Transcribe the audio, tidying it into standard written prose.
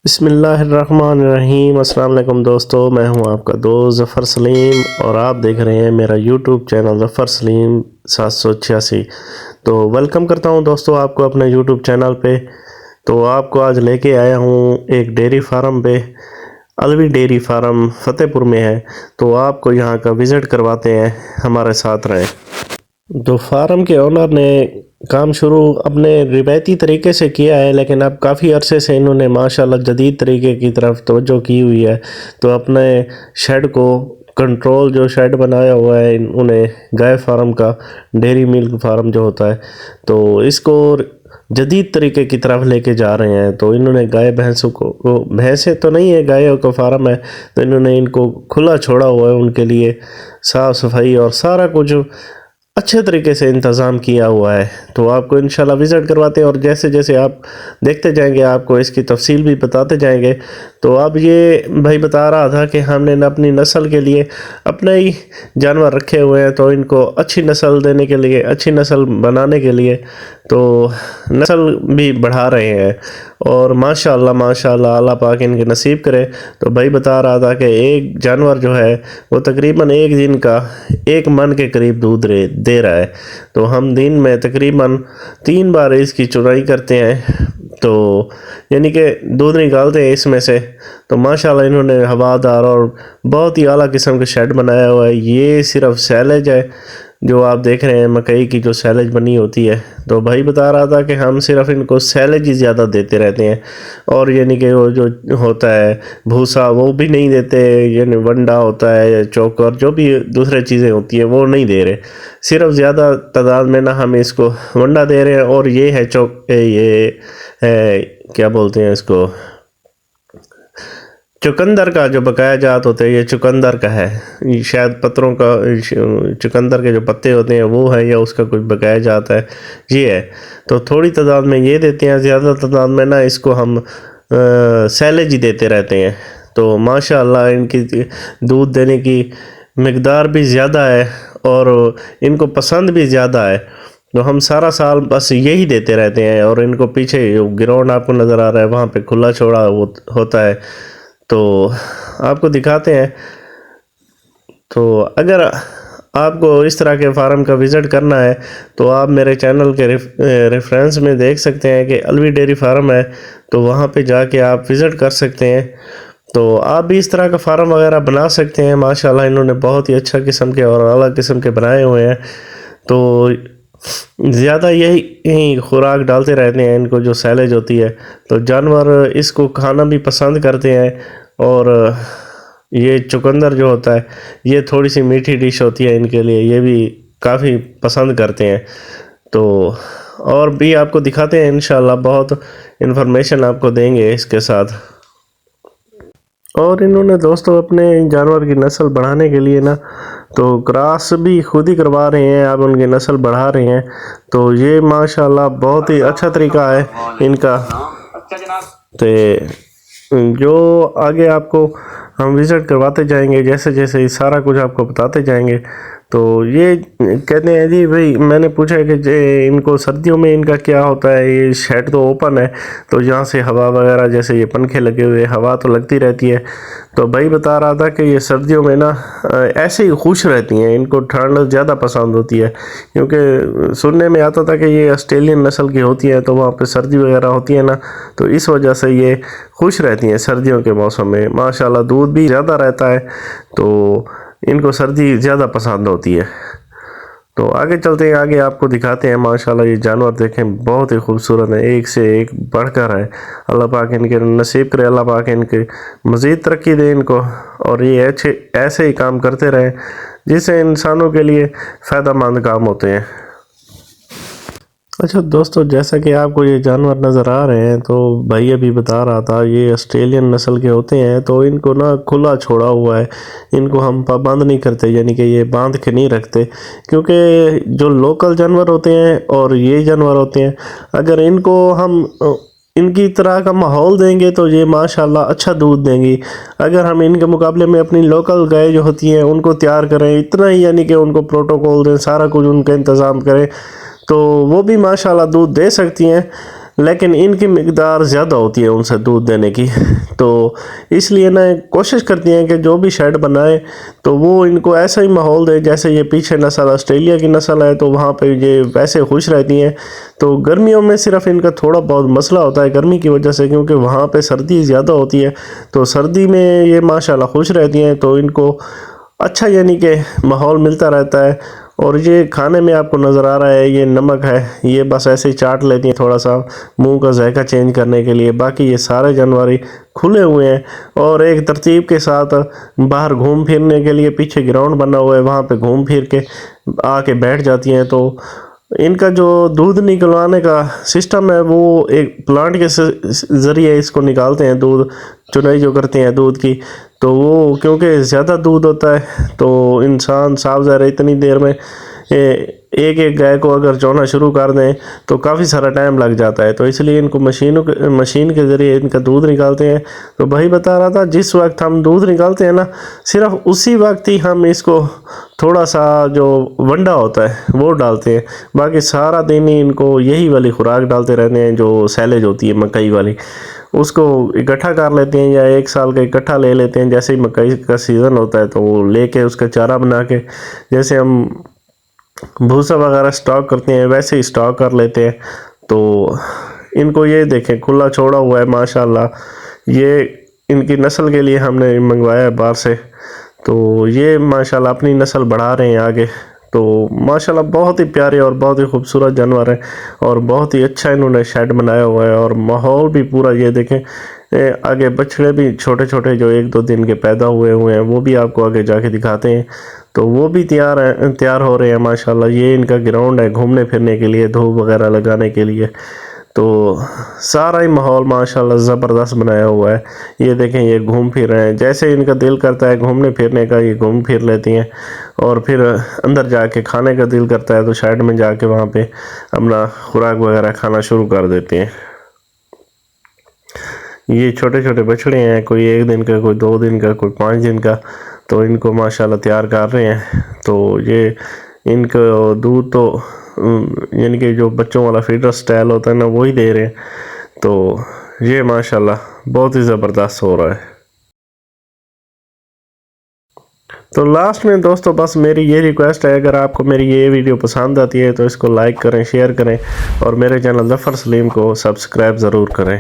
بسم اللہ الرحمن الرحیم۔ السلام علیکم دوستو، میں ہوں آپ کا دوست ظفر سلیم اور آپ دیکھ رہے ہیں میرا یوٹیوب چینل ظفر سلیم 786۔ تو ویلکم کرتا ہوں دوستو آپ کو اپنے یوٹیوب چینل پہ۔ تو آپ کو آج لے کے آیا ہوں ایک ڈیری فارم پہ، الوی ڈیری فارم فتح پور میں ہے، تو آپ کو یہاں کا وزٹ کرواتے ہیں، ہمارے ساتھ رہیں۔ تو فارم کے اونر نے کام شروع اپنے روایتی طریقے سے کیا ہے، لیکن اب کافی عرصے سے انہوں نے ماشاءاللہ جدید طریقے کی طرف توجہ کی ہوئی ہے۔ تو اپنے شیڈ کو کنٹرول جو شیڈ بنایا ہوا ہے انہیں گائے فارم کا، ڈیری ملک فارم جو ہوتا ہے، تو اس کو جدید طریقے کی طرف لے کے جا رہے ہیں۔ تو انہوں نے گائے بھینسوں کو، بھینسیں تو نہیں ہے، گائے کا فارم ہے، تو انہوں نے ان کو کھلا چھوڑا ہوا ہے، ان کے لیے صاف صفائی اور سارا کچھ اچھے طریقے سے انتظام کیا ہوا ہے۔ تو آپ کو انشاءاللہ وزٹ کرواتے ہیں، اور جیسے جیسے آپ دیکھتے جائیں گے آپ کو اس کی تفصیل بھی بتاتے جائیں گے۔ تو اب یہ بھائی بتا رہا تھا کہ ہم نے اپنی نسل کے لیے اپنے ہی جانور رکھے ہوئے ہیں، تو ان کو اچھی نسل دینے کے لیے، اچھی نسل بنانے کے لیے تو نسل بھی بڑھا رہے ہیں، اور ماشاءاللہ اللہ پاک ان کے نصیب کرے۔ تو بھائی بتا رہا تھا کہ ایک جانور جو ہے وہ تقریباً ایک دن کا 1 من کے قریب دودھ دے رہا ہے۔ تو ہم دن میں تقریباً 3 بار اس کی چرائی کرتے ہیں، تو یعنی کہ دودھ نکالتے ہیں اس میں سے۔ تو ماشاءاللہ انہوں نے ہوادار اور بہت ہی اعلیٰ قسم کا شیڈ بنایا ہوا ہے۔ یہ صرف سیلج ہے جو آپ دیکھ رہے ہیں، مکئی کی جو سیلج بنی ہوتی ہے۔ تو بھائی بتا رہا تھا کہ ہم صرف ان کو سیلج ہی زیادہ دیتے رہتے ہیں، اور یعنی کہ وہ جو ہوتا ہے بھوسا وہ بھی نہیں دیتے، یعنی ونڈا ہوتا ہے یا چوکر جو بھی دوسرے چیزیں ہوتی ہیں وہ نہیں دے رہے۔ صرف زیادہ تعداد میں نا ہم اس کو ونڈا دے رہے ہیں، اور یہ ہے یہ ہے کیا بولتے ہیں اس کو، چقندر کا جو بقایا جات ہوتے ہیں، یہ چقندر کا ہے، شاید پتروں کا، چقندر کے جو پتے ہوتے ہیں وہ ہے، یا اس کا کچھ بقایا جات ہے، یہ ہے۔ تو تھوڑی تعداد میں یہ دیتے ہیں، زیادہ تعداد میں نا اس کو ہم سیلج ہی دیتے رہتے ہیں۔ تو ماشاءاللہ ان کی دودھ دینے کی مقدار بھی زیادہ ہے، اور ان کو پسند بھی زیادہ ہے۔ تو ہم سارا سال بس یہی دیتے رہتے ہیں، اور ان کو پیچھے گراؤنڈ آپ کو نظر آ رہا ہے، وہاں پہ کھلا چھوڑا ہوتا ہے، تو آپ کو دکھاتے ہیں۔ تو اگر آپ کو اس طرح کے فارم کا وزٹ کرنا ہے تو آپ میرے چینل کے ریفرنس میں دیکھ سکتے ہیں کہ الوی ڈیری فارم ہے، تو وہاں پہ جا کے آپ وزٹ کر سکتے ہیں۔ تو آپ بھی اس طرح کا فارم وغیرہ بنا سکتے ہیں۔ ماشاءاللہ انہوں نے بہت ہی اچھا قسم کے اور اعلیٰ قسم کے بنائے ہوئے ہیں۔ تو زیادہ یہی خوراک ڈالتے رہتے ہیں ان کو، جو سیلج ہوتی ہے، تو جانور اس کو کھانا بھی پسند کرتے ہیں۔ اور یہ چقندر جو ہوتا ہے یہ تھوڑی سی میٹھی ڈش ہوتی ہے ان کے لیے، یہ بھی کافی پسند کرتے ہیں۔ تو اور بھی آپ کو دکھاتے ہیں، انشاءاللہ بہت انفارمیشن آپ کو دیں گے اس کے ساتھ۔ اور انہوں نے دوستو اپنے جانور کی نسل بڑھانے کے لیے نا تو کراس بھی خود ہی کروا رہے ہیں، اب ان کی نسل بڑھا رہے ہیں۔ تو یہ ماشاءاللہ بہت ہی اچھا طریقہ ہے ان کا۔ تو جو آگے آپ کو ہم وزٹ کرواتے جائیں گے، جیسے جیسے یہ سارا کچھ آپ کو بتاتے جائیں گے۔ تو یہ کہتے ہیں جی بھائی، میں نے پوچھا کہ ان کو سردیوں میں ان کا کیا ہوتا ہے، یہ شیڈ تو اوپن ہے، تو یہاں سے ہوا وغیرہ، جیسے یہ پنکھے لگے ہوئے، ہوا تو لگتی رہتی ہے۔ تو بھائی بتا رہا تھا کہ یہ سردیوں میں نا ایسے ہی خوش رہتی ہیں، ان کو ٹھنڈ زیادہ پسند ہوتی ہے، کیونکہ سننے میں آتا تھا کہ یہ آسٹریلین نسل کی ہوتی ہے، تو وہاں پہ سردی وغیرہ ہوتی ہے نا، تو اس وجہ سے یہ خوش رہتی ہیں سردیوں کے موسم میں۔ ماشاءاللہ دودھ بھی زیادہ رہتا ہے، تو ان کو سردی زیادہ پسند ہوتی ہے۔ تو آگے چلتے ہیں، آگے آپ کو دکھاتے ہیں۔ ماشاءاللہ یہ جانور دیکھیں بہت ہی خوبصورت ہیں، ایک سے ایک بڑھ کر ہے۔ اللہ پاک ان کے نصیب کرے، اللہ پاک ان کے مزید ترقی دے ان کو، اور یہ ایسے ہی کام کرتے رہیں جس سے انسانوں کے لیے فائدہ مند کام ہوتے ہیں۔ اچھا دوستو، جیسا کہ آپ کو یہ جانور نظر آ رہے ہیں، تو بھائی ابھی بتا رہا تھا یہ آسٹریلین نسل کے ہوتے ہیں، تو ان کو نا کھلا چھوڑا ہوا ہے، ان کو ہم پابند نہیں کرتے، یعنی کہ یہ باندھ کے نہیں رکھتے، کیونکہ جو لوکل جانور ہوتے ہیں اور یہ جانور ہوتے ہیں، اگر ان کو ہم ان کی طرح کا ماحول دیں گے تو یہ ماشاءاللہ اچھا دودھ دیں گی۔ اگر ہم ان کے مقابلے میں اپنی لوکل گائے جو ہوتی ہیں ان کو تیار کریں، اتنا ہی یعنی کہ ان کو پروٹوکول دیں، سارا کچھ ان کا انتظام کریں، تو وہ بھی ماشاءاللہ دودھ دے سکتی ہیں، لیکن ان کی مقدار زیادہ ہوتی ہے ان سے دودھ دینے کی، تو اس لیے نا کوشش کرتی ہیں کہ جو بھی شیڈ بنائے تو وہ ان کو ایسا ہی ماحول دے، جیسے یہ پیچھے نسل آسٹریلیا کی نسل ہے تو وہاں پہ یہ ویسے خوش رہتی ہیں۔ تو گرمیوں میں صرف ان کا تھوڑا بہت مسئلہ ہوتا ہے گرمی کی وجہ سے، کیونکہ وہاں پہ سردی زیادہ ہوتی ہے، تو سردی میں یہ ماشاءاللہ خوش رہتی ہیں، تو ان کو اچھا یعنی کہ ماحول ملتا رہتا ہے۔ اور یہ کھانے میں آپ کو نظر آ رہا ہے یہ نمک ہے، یہ بس ایسے ہی چاٹ لیتی ہیں تھوڑا سا منہ کا ذائقہ چینج کرنے کے لیے، باقی یہ سارے جانور کھلے ہوئے ہیں اور ایک ترتیب کے ساتھ باہر گھوم پھرنے کے لیے پیچھے گراؤنڈ بنا ہوا ہے، وہاں پہ گھوم پھر کے آ کے بیٹھ جاتی ہیں۔ تو ان کا جو دودھ نکلوانے کا سسٹم ہے وہ ایک پلانٹ کے ذریعے اس کو نکالتے ہیں، دودھ چنائی جو کرتے ہیں دودھ کی، تو وہ کیونکہ زیادہ دودھ ہوتا ہے تو انسان صاف ظاہر اتنی دیر میں ایک ایک گائے کو اگر چونا شروع کر دیں تو کافی سارا ٹائم لگ جاتا ہے، تو اس لیے ان کو مشین کے ذریعے ان کا دودھ نکالتے ہیں۔ تو بھائی بتا رہا تھا جس وقت ہم دودھ نکالتے ہیں نا، صرف اسی وقت ہی ہم اس کو تھوڑا سا جو ونڈا ہوتا ہے وہ ڈالتے ہیں، باقی سارا دن ہی ان کو یہی والی خوراک ڈالتے رہتے ہیں جو سیلیج ہوتی ہے مکئی والی، اس کو اکٹھا کر لیتے ہیں یا ایک سال کا اکٹھا لے لیتے ہیں۔ جیسے ہی مکئی کا سیزن ہوتا ہے تو وہ لے کے اس کا چارہ بنا کے جیسے ہم بھوسا وغیرہ سٹاک کرتے ہیں ویسے ہی سٹاک کر لیتے ہیں۔ تو ان کو یہ دیکھیں کھلا چھوڑا ہوا ہے ماشاءاللہ، یہ ان کی نسل کے لیے ہم نے منگوایا ہے باہر سے، تو یہ ماشاءاللہ اپنی نسل بڑھا رہے ہیں آگے۔ تو ماشاءاللہ بہت ہی پیارے اور بہت ہی خوبصورت جانور ہیں اور بہت ہی اچھا انہوں نے شیڈ بنایا ہوا ہے، اور ماحول بھی پورا یہ دیکھیں آگے بچڑے بھی چھوٹے چھوٹے جو 1-2 دن کے پیدا ہوئے ہیں وہ بھی آپ کو آگے جا کے دکھاتے ہیں، تو وہ بھی تیار ہو رہے ہیں ماشاءاللہ۔ یہ ان کا گراؤنڈ ہے گھومنے پھرنے کے لیے، دھوپ وغیرہ لگانے کے لیے، تو سارا ہی ماحول ماشاءاللہ زبردست بنایا ہوا ہے۔ یہ دیکھیں یہ گھوم پھر رہے ہیں، جیسے ان کا دل کرتا ہے گھومنے پھرنے کا یہ گھوم پھر لیتی ہیں، اور پھر اندر جا کے کھانے کا دل کرتا ہے تو سائڈ میں جا کے وہاں پہ اپنا خوراک وغیرہ کھانا شروع کر دیتے ہیں۔ یہ چھوٹے چھوٹے بچڑے ہیں، کوئی 1 دن کا، کوئی 2 دن کا، کوئی 5 دن کا، تو ان کو ماشاءاللہ تیار کر رہے ہیں۔ تو یہ ان کو دودھ تو یعنی کہ جو بچوں والا فیڈر سٹائل ہوتا ہے نا وہی دے رہے ہیں، تو یہ ماشاءاللہ بہت ہی زبردست ہو رہا ہے۔ تو لاسٹ میں دوستو بس میری یہ ریکویسٹ ہے، اگر آپ کو میری یہ ویڈیو پسند آتی ہے تو اس کو لائک کریں، شیئر کریں، اور میرے چینل ظفر سلیم کو سبسکرائب ضرور کریں۔